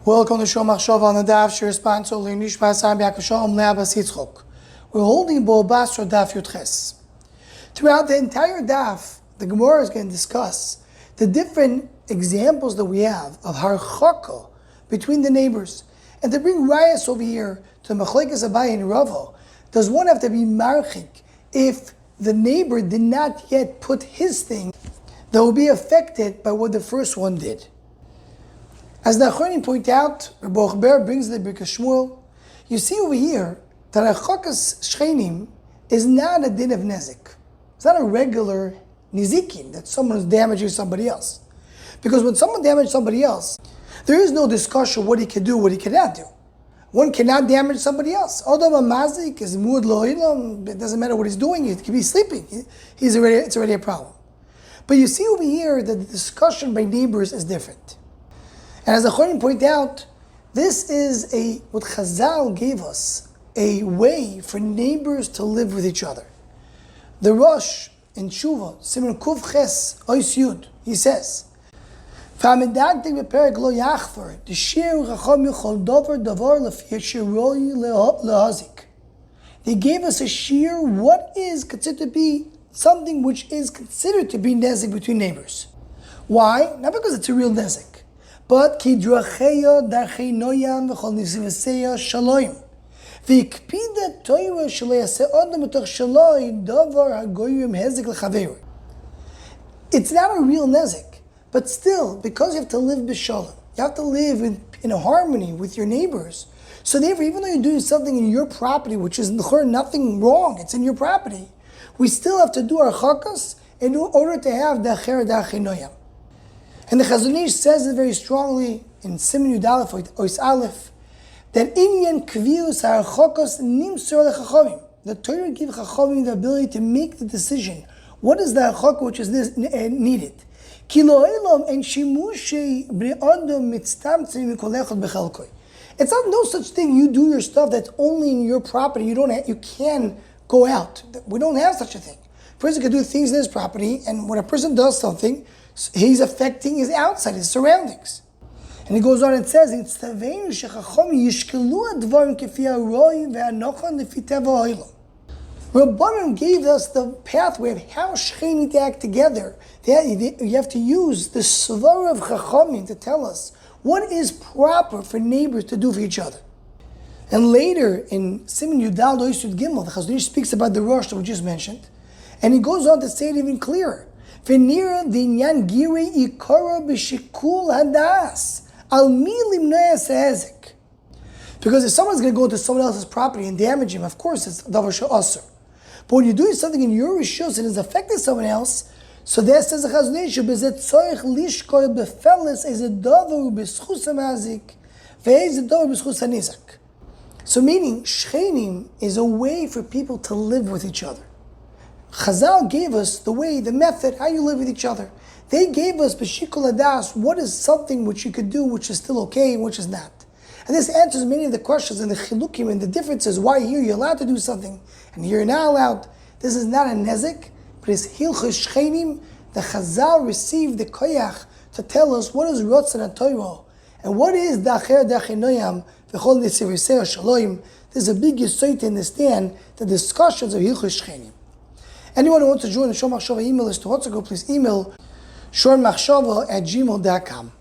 Welcome to Shom Machshava on the Daf. Shir sponsor Nishma Sam Yaakov Shalom Le'Abbas Yitzchok. We're holding Basra Daf Yudches. Throughout the entire Daf, the Gemara is going to discuss the different examples that we have of Harchakos between the neighbors. And to bring rayas over here to Machlekes Abaye and Rava, does one have to be marchik if the neighbor did not yet put his thing that will be affected by what the first one did? As the Achronim point out, Rabbi Ochber brings the Birkas Shmuel. You see over here that Harchakos Shchenim is not a din of nezik. It's not a regular nizikin that someone is damaging somebody else. Because when someone damages somebody else, there is no discussion what he can do, what he cannot do. One cannot damage somebody else. Although a mazik is muad lo'ilam, it doesn't matter what he's doing. He could be sleeping. It's already a problem. But you see over here that the discussion by neighbors is different. And as the Achronim point out, this is what Chazal gave us, a way for neighbors to live with each other. The Rosh in Tshuva, Siman Kuf Ches Ois Yud, he says, they gave us a shear, what is considered to be something which is considered to be nezik between neighbors. Why? Not because it's a real nezik, but ki dracheya darchei noyam v'chol nisivaseya shaloim. V'ikpida toira shalei yaseh adam b'toch shaloi davar hagoyim hezik l'chaveru. It's not a real nezik, but still, because you have to live b'shalom, you have to live in harmony with your neighbors. So therefore, even though you're doing something in your property, which is nothing wrong, it's in your property, we still have to do our Harchakos in order to have dacher darchei noyam. And the Chazon Ish says it very strongly in Siman Yud Aleph Ois Aleph that inyan kvius harchakos nimsor lechachamim. The Torah gives chachamim the ability to make the decision. What is the harchakos which is needed? Ki lo elam en shimushei bnei adam mitztamtzim mikol echad bechelkoi. It's not no such thing. You do your stuff that's only in your property. You can go out. We don't have such a thing. A person can do things in his property, and when a person does something, he's affecting his outside, his surroundings. And he goes on and says, Rabbanim gave us the pathway of how Shechei need to act together. You have to use the svara of Chachamim to tell us what is proper for neighbors to do for each other. And later in Siman Yudal Ois Yud Gimel, the Chazon Ish speaks about the Rosh that we just mentioned, and he goes on to say it even clearer. Because if someone's going to go into someone else's property and damage him, of course it's davar she'asur. But when you're doing something in your rishus and it's affecting someone else, so there says the Chazon Ish, so meaning, Shchenim is a way for people to live with each other. Chazal gave us the way, the method, how you live with each other. They gave us b'shikul hadas, what is something which you could do which is still okay and which is not. And this answers many of the questions and the chilukim and the differences, why here you're allowed to do something and here you're not allowed. This is not a nezik, but it's hilchos shchenim. The Chazal received the koyach to tell us what is rotzen HaTorah and what is dacher darchei noyam v'chol nisivaseya shaloim. There's a big yesod to understand the discussions of hilchos shchenim. Anyone who wants to join the Shom Machshava email list to Harchakos, please email shormachshava@gmail.com.